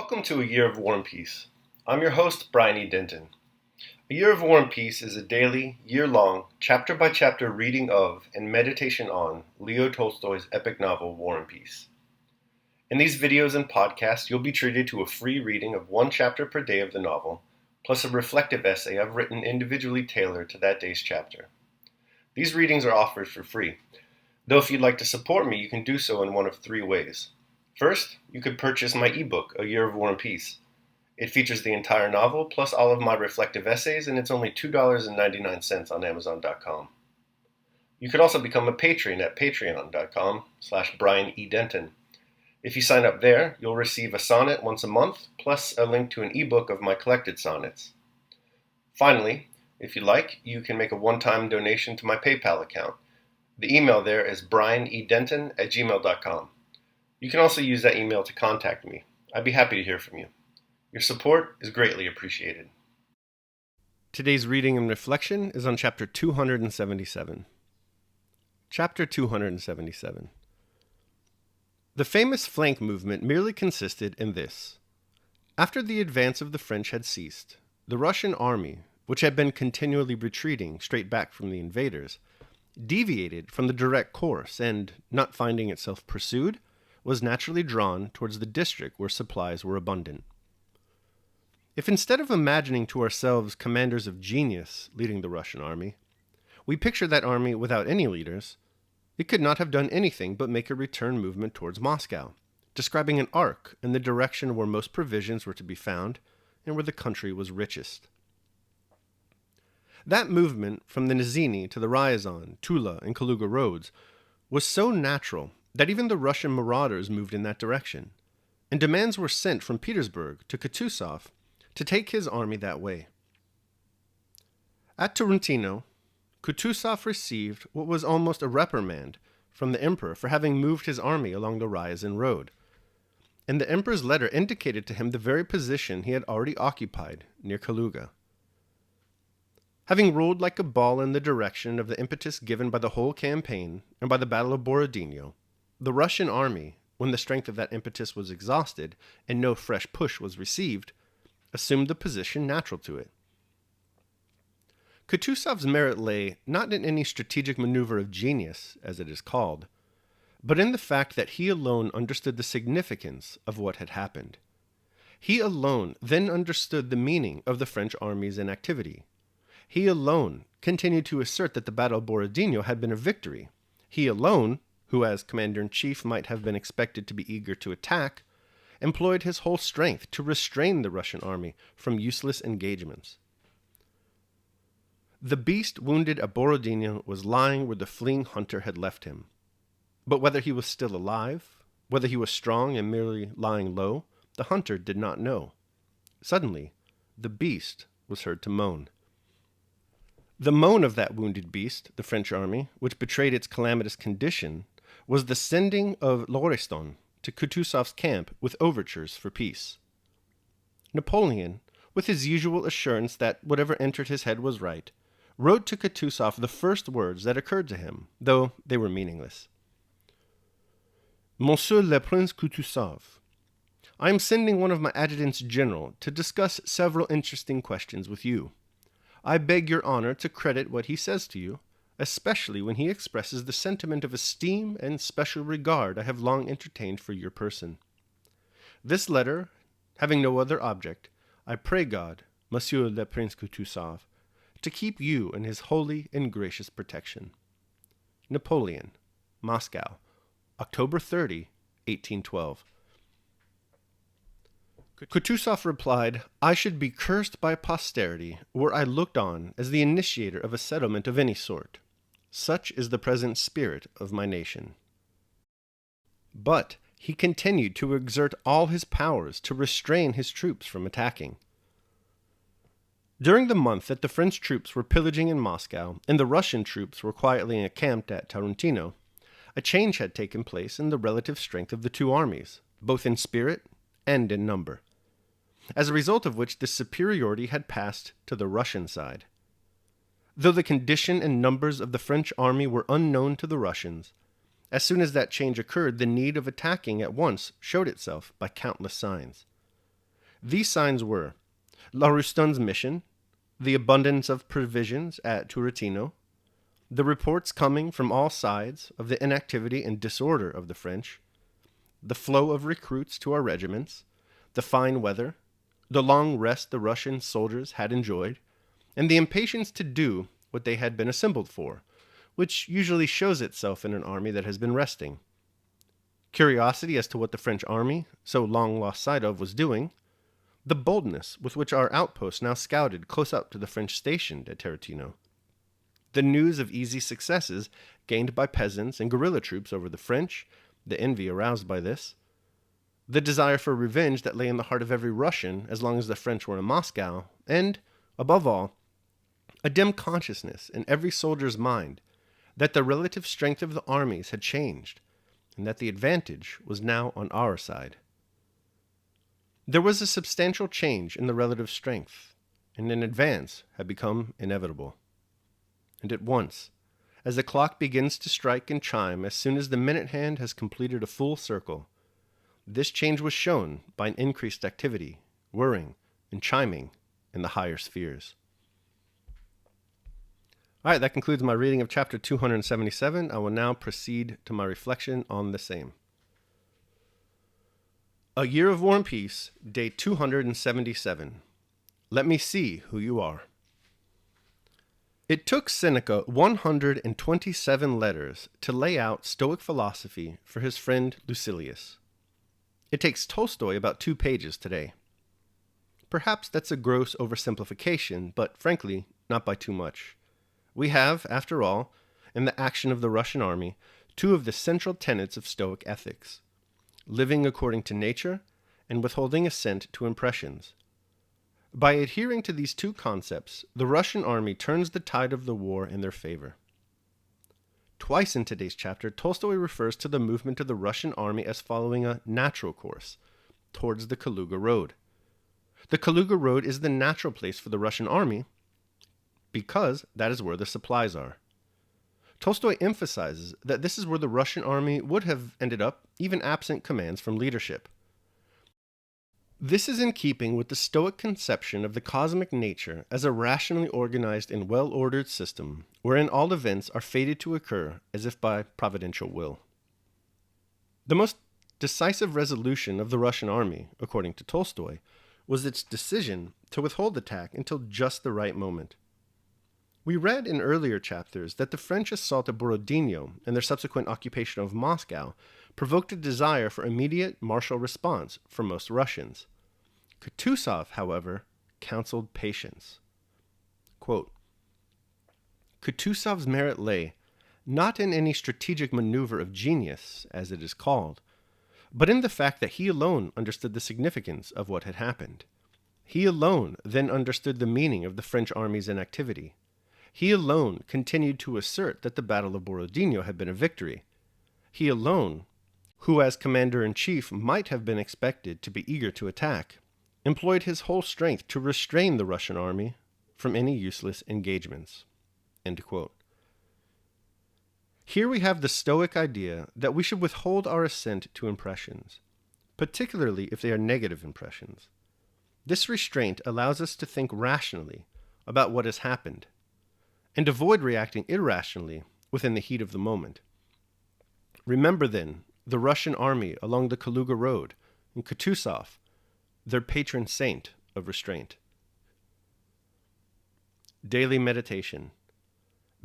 Welcome to A Year of War and Peace. I'm your host, Brian E. Denton. A Year of War and Peace is a daily, year-long, chapter-by-chapter reading of and meditation on Leo Tolstoy's epic novel, War and Peace. In these videos and podcasts, you'll be treated to a free reading of one chapter per day of the novel, plus a reflective essay I've written individually tailored to that day's chapter. These readings are offered for free, though if you'd like to support me, you can do so in one of three ways. First, you could purchase my ebook, A Year of War and Peace. It features the entire novel, plus all of my reflective essays, and it's only $2.99 on Amazon.com. You could also become a patron at patreon.com/Brian E. Denton. If you sign up there, you'll receive a sonnet once a month, plus a link to an ebook of my collected sonnets. Finally, if you like, you can make a one-time donation to my PayPal account. The email there is brianedenton@gmail.com. You can also use that email to contact me. I'd be happy to hear from you. Your support is greatly appreciated. Today's reading and reflection is on Chapter 277. Chapter 277. The famous flank movement merely consisted in this. After the advance of the French had ceased, the Russian army, which had been continually retreating straight back from the invaders, deviated from the direct course and, not finding itself pursued, was naturally drawn towards the district where supplies were abundant. If instead of imagining to ourselves commanders of genius leading the Russian army, we picture that army without any leaders, it could not have done anything but make a return movement towards Moscow, describing an arc in the direction where most provisions were to be found and where the country was richest. That movement from the Nizhny to the Ryazan, Tula, and Kaluga roads was so natural that even the Russian marauders moved in that direction, and demands were sent from Petersburg to Kutuzov to take his army that way. At Tarantino, Kutuzov received what was almost a reprimand from the emperor for having moved his army along the Ryazan road, and the emperor's letter indicated to him the very position he had already occupied near Kaluga. Having rolled like a ball in the direction of the impetus given by the whole campaign and by the Battle of Borodino, the Russian army, when the strength of that impetus was exhausted and no fresh push was received, assumed the position natural to it. Kutuzov's merit lay not in any strategic maneuver of genius, as it is called, but in the fact that he alone understood the significance of what had happened. He alone then understood the meaning of the French army's inactivity. He alone continued to assert that the Battle of Borodino had been a victory. He alone, who as commander-in-chief might have been expected to be eager to attack, employed his whole strength to restrain the Russian army from useless engagements. The beast wounded at Borodino was lying where the fleeing hunter had left him. But whether he was still alive, whether he was strong and merely lying low, the hunter did not know. Suddenly, the beast was heard to moan. The moan of that wounded beast, the French army, which betrayed its calamitous condition, was the sending of Lauriston to Kutuzov's camp with overtures for peace. Napoleon, with his usual assurance that whatever entered his head was right, wrote to Kutuzov the first words that occurred to him, though they were meaningless. Monsieur le Prince Kutuzov, I am sending one of my adjutants general to discuss several interesting questions with you. I beg your honor to credit what he says to you, especially when he expresses the sentiment of esteem and special regard I have long entertained for your person. This letter, having no other object, I pray God, Monsieur le Prince Kutuzov, to keep you in his holy and gracious protection. Napoleon, Moscow, October 30, 1812. Kutuzov replied, I should be cursed by posterity were I looked on as the initiator of a settlement of any sort. Such is the present spirit of my nation. But he continued to exert all his powers to restrain his troops from attacking. During the month that the French troops were pillaging in Moscow and the Russian troops were quietly encamped at Tarantino, a change had taken place in the relative strength of the two armies, both in spirit and in number, as a result of which the superiority had passed to the Russian side. Though the condition and numbers of the French army were unknown to the Russians, as soon as that change occurred, the need of attacking at once showed itself by countless signs. These signs were La Ruston's mission, the abundance of provisions at Turretino, the reports coming from all sides of the inactivity and disorder of the French, the flow of recruits to our regiments, the fine weather, the long rest the Russian soldiers had enjoyed, and the impatience to do what they had been assembled for, which usually shows itself in an army that has been resting. Curiosity as to what the French army, so long lost sight of, was doing, the boldness with which our outposts now scouted close up to the French stationed at Turretino, the news of easy successes gained by peasants and guerrilla troops over the French, the envy aroused by this, the desire for revenge that lay in the heart of every Russian as long as the French were in Moscow, and, above all, a dim consciousness in every soldier's mind that the relative strength of the armies had changed, and that the advantage was now on our side. There was a substantial change in the relative strength, and an advance had become inevitable. And at once, as the clock begins to strike and chime as soon as the minute hand has completed a full circle, this change was shown by an increased activity, whirring, and chiming in the higher spheres. All right, that concludes my reading of chapter 277. I will now proceed to my reflection on the same. A Year of War and Peace, day 277. Let me see who you are. It took Seneca 127 letters to lay out Stoic philosophy for his friend Lucilius. It takes Tolstoy about 2 pages today. Perhaps that's a gross oversimplification, but frankly, not by too much. We have, after all, in the action of the Russian army, 2 of the central tenets of Stoic ethics: living according to nature and withholding assent to impressions. By adhering to these 2 concepts, the Russian army turns the tide of the war in their favor. Twice in today's chapter, Tolstoy refers to the movement of the Russian army as following a natural course towards the Kaluga Road. The Kaluga Road is the natural place for the Russian army because that is where the supplies are. Tolstoy emphasizes that this is where the Russian army would have ended up, even absent commands from leadership. This is in keeping with the Stoic conception of the cosmic nature as a rationally organized and well-ordered system wherein all events are fated to occur as if by providential will. The most decisive resolution of the Russian army, according to Tolstoy, was its decision to withhold attack until just the right moment. We read in earlier chapters that the French assault at Borodino and their subsequent occupation of Moscow provoked a desire for immediate martial response for most Russians. Kutuzov, however, counseled patience. Quote, Kutuzov's merit lay not in any strategic maneuver of genius, as it is called, but in the fact that he alone understood the significance of what had happened. He alone then understood the meaning of the French army's inactivity. He alone continued to assert that the Battle of Borodino had been a victory. He alone, who as commander-in-chief might have been expected to be eager to attack, employed his whole strength to restrain the Russian army from any useless engagements. End quote. Here we have the Stoic idea that we should withhold our assent to impressions, particularly if they are negative impressions. This restraint allows us to think rationally about what has happened, and avoid reacting irrationally within the heat of the moment. Remember then the Russian army along the Kaluga Road, and Kutuzov, their patron saint of restraint. Daily meditation.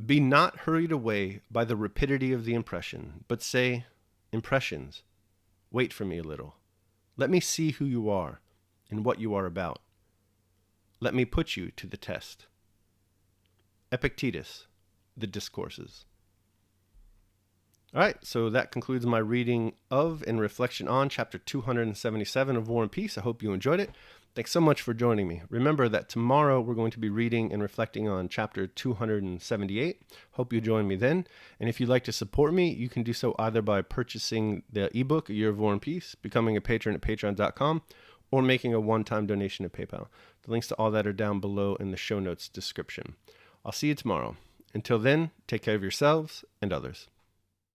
Be not hurried away by the rapidity of the impression, but say, impressions, wait for me a little. Let me see who you are and what you are about. Let me put you to the test. Epictetus, The Discourses. All right, so that concludes my reading of and reflection on chapter 277 of War and Peace. I hope you enjoyed it. Thanks so much for joining me. Remember that tomorrow we're going to be reading and reflecting on chapter 278. Hope you join me then. And if you'd like to support me, you can do so either by purchasing the ebook, A Year of War and Peace, becoming a patron at patreon.com, or making a one-time donation at PayPal. The links to all that are down below in the show notes description. I'll see you tomorrow. Until then, take care of yourselves and others.